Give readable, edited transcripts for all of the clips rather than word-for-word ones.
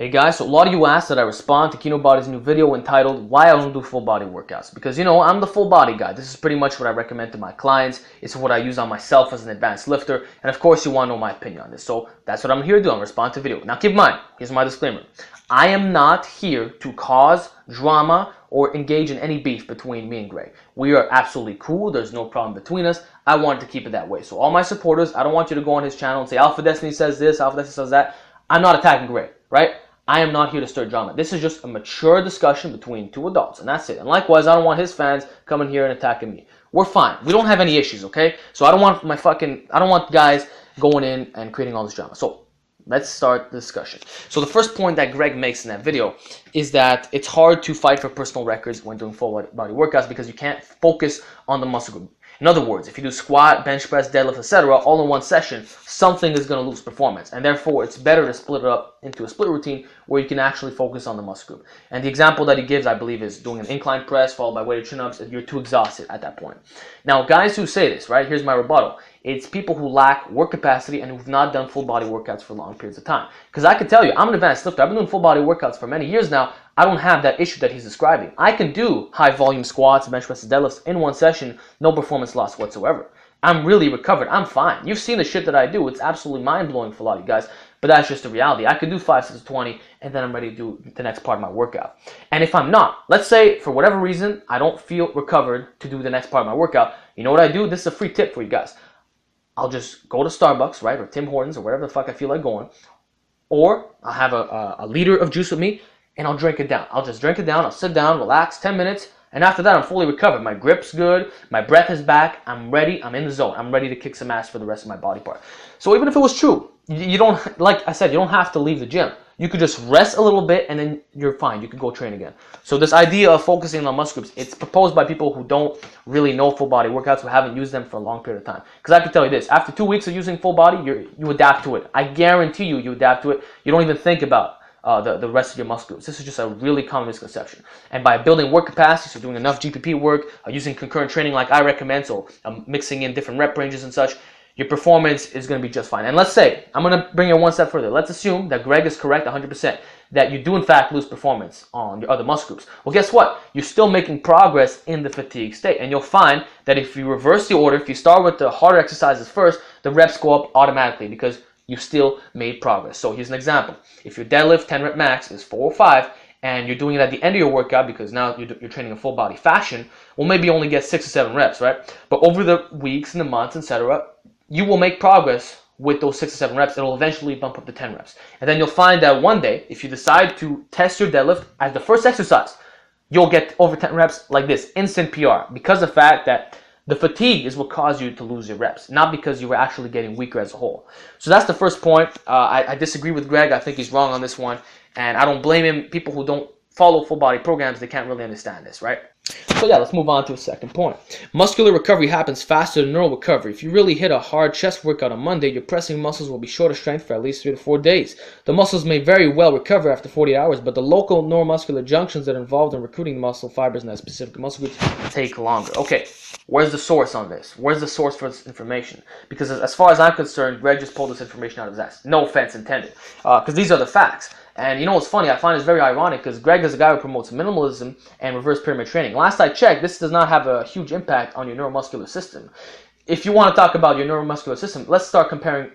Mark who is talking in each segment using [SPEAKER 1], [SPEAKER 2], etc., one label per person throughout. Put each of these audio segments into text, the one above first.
[SPEAKER 1] Hey guys, so a lot of you asked that I respond to Kinobody's new video entitled Why I Don't Do Full Body Workouts. Because, I'm the full body guy. This is pretty much what I recommend to my clients. It's what I use on myself as an advanced lifter. And of course, you want to know my opinion on this. So that's what I'm here to do. I'm respond to video. Now keep in mind, here's my disclaimer. I am not here to cause drama or engage in any beef between me and Greg. We are absolutely cool. There's no problem between us. I wanted to keep it that way. So all my supporters, I don't want you to go on his channel and say Alpha Destiny says this, Alpha Destiny says that. I'm not attacking Greg, right? I am not here to stir drama. This is just a mature discussion between two adults, and that's it. And likewise, I don't want his fans coming here and attacking me. We're fine. We don't have any issues, okay? So I don't want guys going in and creating all this drama. So let's start the discussion. So the first point that Greg makes in that video is that it's hard to fight for personal records when doing full body workouts because you can't focus on the muscle group. In other words, if you do squat, bench press, deadlift, etc., all in one session, something is going to lose performance. And therefore, it's better to split it up into a split routine where you can actually focus on the muscle group. And the example that he gives, I believe, is doing an incline press followed by weighted chin-ups if you're too exhausted at that point. Now, guys who say this, right, here's my rebuttal. It's people who lack work capacity and who've not done full body workouts for long periods of time. Because I can tell you, I'm an advanced lifter. I've been doing full body workouts for many years now. I don't have that issue that he's describing. I can do high volume squats, bench presses, deadlifts in one session, no performance loss whatsoever. I'm really recovered. I'm fine. You've seen the shit that I do. It's absolutely mind-blowing for a lot of you guys, but that's just the reality. I could do 5 sets of 20, and then I'm ready to do the next part of my workout. And if I'm not, let's say for whatever reason, I don't feel recovered to do the next part of my workout, you know what I do? This is a free tip for you guys. I'll just go to Starbucks, right, or Tim Hortons, or wherever the fuck I feel like going, or I'll have a liter of juice with me, and I'll drink it down. I'll just drink it down. I'll sit down, relax, 10 minutes, and after that, I'm fully recovered. My grip's good. My breath is back. I'm ready. I'm in the zone. I'm ready to kick some ass for the rest of my body part. So even if it was true, you don't, like I said, you don't have to leave the gym. You could just rest a little bit, and then you're fine. You could go train again. So this idea of focusing on muscle groups, it's proposed by people who don't really know full body workouts, who haven't used them for a long period of time. Because I can tell you this, after 2 weeks of using full body, you adapt to it. I guarantee you adapt to it. You don't even think about the rest of your muscle groups. This is just a really common misconception. And by building work capacity, so doing enough GPP work, using concurrent training like I recommend, so mixing in different rep ranges and such, your performance is going to be just fine. And let's say, I'm going to bring it one step further. Let's assume that Greg is correct 100%, that you do in fact lose performance on your other muscle groups. Well, guess what? You're still making progress in the fatigue state. And you'll find that if you reverse the order, if you start with the harder exercises first, the reps go up automatically because you still made progress. So here's an example. If your deadlift 10 rep max is 405 and you're doing it at the end of your workout because now you're training in full body fashion, well, maybe you only get 6 or 7 reps, right? But over the weeks and the months, etc., you will make progress with those 6 or 7 reps. It'll eventually bump up to 10 reps. And then you'll find that one day, if you decide to test your deadlift as the first exercise, you'll get over 10 reps like this, instant PR, because of the fact that the fatigue is what caused you to lose your reps, not because you were actually getting weaker as a whole. So that's the first point. I disagree with Greg. I think he's wrong on this one, and I don't blame him. People who don't follow full body programs, they can't really understand this, right? So yeah, let's move on to a second point. Muscular recovery happens faster than neural recovery. If you really hit a hard chest workout on Monday, your pressing muscles will be short of strength for at least 3 to 4 days. The muscles may very well recover after 48 hours, but the local neuromuscular junctions that are involved in recruiting the muscle fibers in that specific muscle group take longer. Okay, where's the source on this? Where's the source for this information? Because as far as I'm concerned, Greg just pulled this information out of his ass. No offense intended, because these are the facts. And you know what's funny? I find it's very ironic because Greg is a guy who promotes minimalism and reverse pyramid training. Last I checked, this does not have a huge impact on your neuromuscular system. If you want to talk about your neuromuscular system, let's start comparing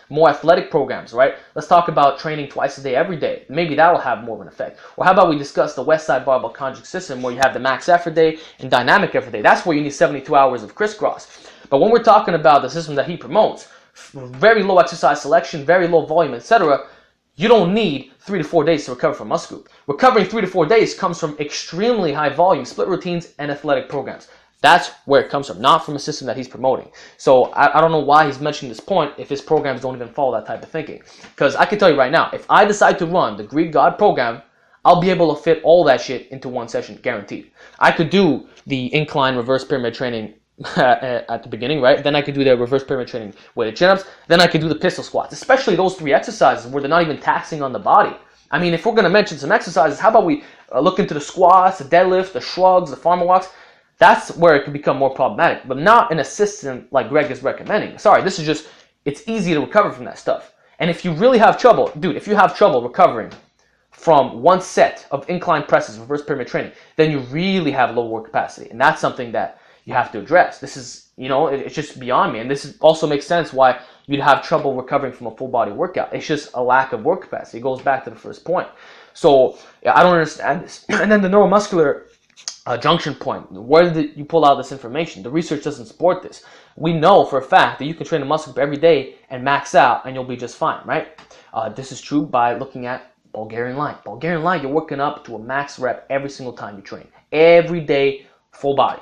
[SPEAKER 1] more athletic programs, right? Let's talk about training twice a day, every day. Maybe that'll have more of an effect. Or how about we discuss the West Side Barbell Conjugate System where you have the max effort day and dynamic effort day. That's where you need 72 hours of crisscross. But when we're talking about the system that he promotes, very low exercise selection, very low volume, etc., you don't need 3 to 4 days to recover from muscle group. Recovering 3 to 4 days comes from extremely high volume split routines and athletic programs. That's where it comes from, not from a system that he's promoting. So I don't know why he's mentioning this point if his programs don't even follow that type of thinking. Because I can tell you right now, if I decide to run the Greek God program, I'll be able to fit all that shit into one session, guaranteed. I could do the incline reverse pyramid training at the beginning, right? Then I could do the reverse pyramid training weighted chin-ups. Then I could do the pistol squats, especially those 3 exercises where they're not even taxing on the body. I mean, if we're going to mention some exercises, how about we look into the squats, the deadlift, the shrugs, the farmer walks? That's where it could become more problematic, but not in a system like Greg is recommending. Sorry, this is just, it's easy to recover from that stuff. And if you really have trouble, dude, if you have trouble recovering from one set of incline presses, reverse pyramid training, then you really have low work capacity. And that's something that you have to address. This is, it's just beyond me. And this also makes sense why you'd have trouble recovering from a full body workout. It's just a lack of work capacity. It goes back to the first point. So yeah, I don't understand this. And then the neuromuscular junction point. Where did you pull out this information? The research doesn't support this. We know for a fact that you can train a muscle group every day and max out and you'll be just fine, right? This is true by looking at Bulgarian line. Bulgarian line, you're working up to a max rep every single time you train. Every day, full body.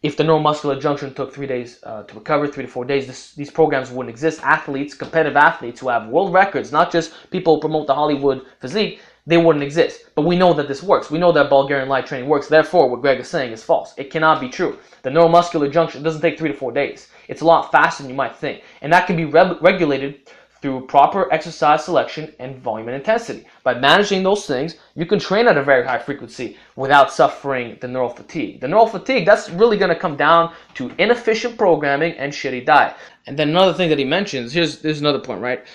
[SPEAKER 1] If the neuromuscular junction took 3 days to recover, 3 to 4 days, these programs wouldn't exist. Athletes, competitive athletes who have world records, not just people who promote the Hollywood physique, they wouldn't exist. But we know that this works. We know that Bulgarian light training works. Therefore, what Greg is saying is false. It cannot be true. The neuromuscular junction doesn't take 3 to 4 days. It's a lot faster than you might think. And that can be regulated through proper exercise selection and volume and intensity. By managing those things, you can train at a very high frequency without suffering the neural fatigue. The neural fatigue, that's really going to come down to inefficient programming and shitty diet. And then another thing that he mentions, here's another point, right?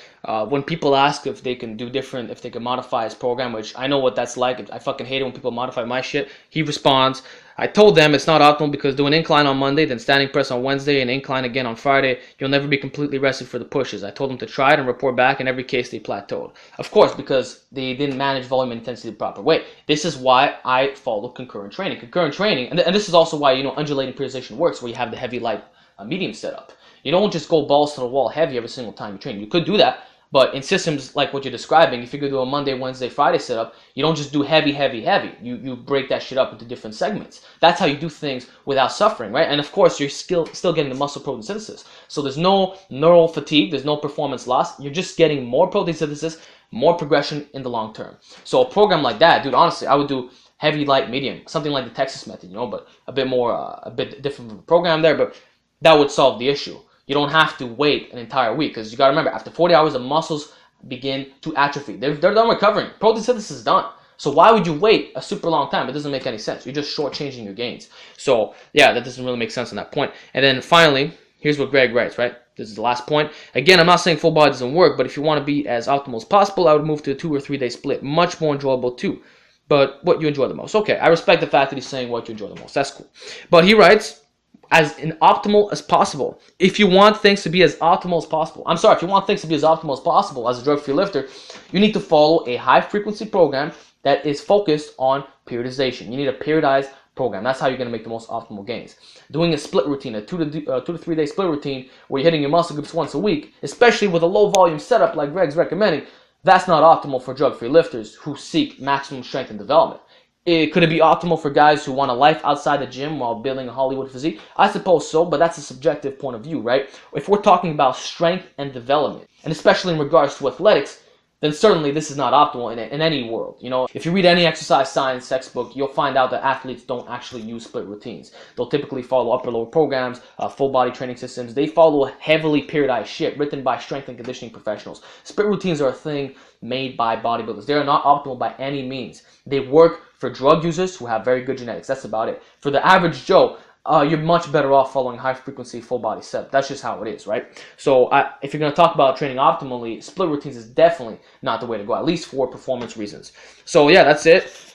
[SPEAKER 1] When people ask if they can do different, if they can modify his program, which I know what that's like. I fucking hate it when people modify my shit. He responds, I told them it's not optimal because do an incline on Monday, then standing press on Wednesday, and incline again on Friday. You'll never be completely rested for the pushes. I told them to try it and report back. In every case, they plateaued. Of course, because they didn't manage volume and intensity the proper way. This is why I follow concurrent training. Concurrent training, and this is also why, undulating periodization works, where you have the heavy, light, medium setup. You don't just go balls to the wall heavy every single time you train. You could do that, but in systems like what you're describing, if you could do a Monday, Wednesday, Friday setup, you don't just do heavy, heavy, heavy. You break that shit up into different segments. That's how you do things without suffering, right? And of course, you're still getting the muscle protein synthesis. So there's no neural fatigue, there's no performance loss. You're just getting more protein synthesis, more progression in the long term. So a program like that, dude, honestly, I would do heavy, light, medium, something like the Texas method, but a bit more, a bit different of a program there, but that would solve the issue. You don't have to wait an entire week because you got to remember, after 40 hours, the muscles begin to atrophy. They're done recovering. Protein synthesis is done. So why would you wait a super long time? It doesn't make any sense. You're just shortchanging your gains. So yeah, that doesn't really make sense on that point. And then finally, here's what Greg writes, right? This is the last point. Again, I'm not saying full body doesn't work, but if you want to be as optimal as possible, I would move to a 2 or 3 day split. Much more enjoyable too. But what you enjoy the most. Okay, I respect the fact that he's saying what you enjoy the most. That's cool. But he writes, as optimal as possible. If you want things to be as optimal as possible, if you want things to be as optimal as possible as a drug-free lifter, you need to follow a high-frequency program that is focused on periodization. You need a periodized program. That's how you're going to make the most optimal gains. Doing a split routine, a 2 to 3 day split routine where you're hitting your muscle groups once a week, especially with a low-volume setup like Greg's recommending, that's not optimal for drug-free lifters who seek maximum strength and development. Could it be optimal for guys who want a life outside the gym while building a Hollywood physique? I suppose so, but that's a subjective point of view, right? If we're talking about strength and development, and especially in regards to athletics, then certainly this is not optimal in any world. If you read any exercise science textbook, you'll find out that athletes don't actually use split routines. They'll typically follow upper-lower programs, full body training systems. They follow heavily periodized shit written by strength and conditioning professionals. Split routines are a thing made by bodybuilders. They are not optimal by any means. They work for drug users who have very good genetics. That's about it. For the average Joe, you're much better off following high-frequency full-body setup. That's just how it is, right? So if you're going to talk about training optimally, split routines is definitely not the way to go, at least for performance reasons. So yeah, that's it.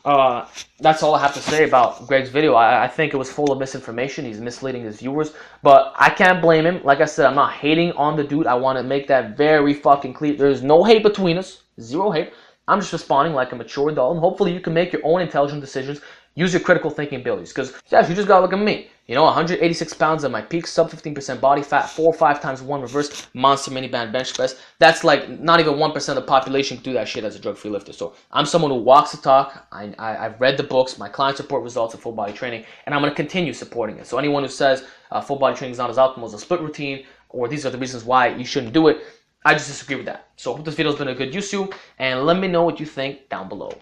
[SPEAKER 1] That's all I have to say about Greg's video. I think it was full of misinformation. He's misleading his viewers, but I can't blame him. Like I said, I'm not hating on the dude. I want to make that very fucking clear. There's no hate between us. Zero hate. I'm just responding like a mature adult, and hopefully you can make your own intelligent decisions. Use your critical thinking abilities, because yeah, you just gotta look at me. 186 pounds at my peak, sub 15% body fat, 4 or 5 times 1 reverse monster mini band bench press. That's like not even 1% of the population can do that shit as a drug-free lifter. So I'm someone who walks the talk. I've read the books. My clients report results of full body training, and I'm gonna continue supporting it. So anyone who says full body training is not as optimal as a split routine, or these are the reasons why you shouldn't do it, I just disagree with that. So I hope this video has been a good use to you, and let me know what you think down below.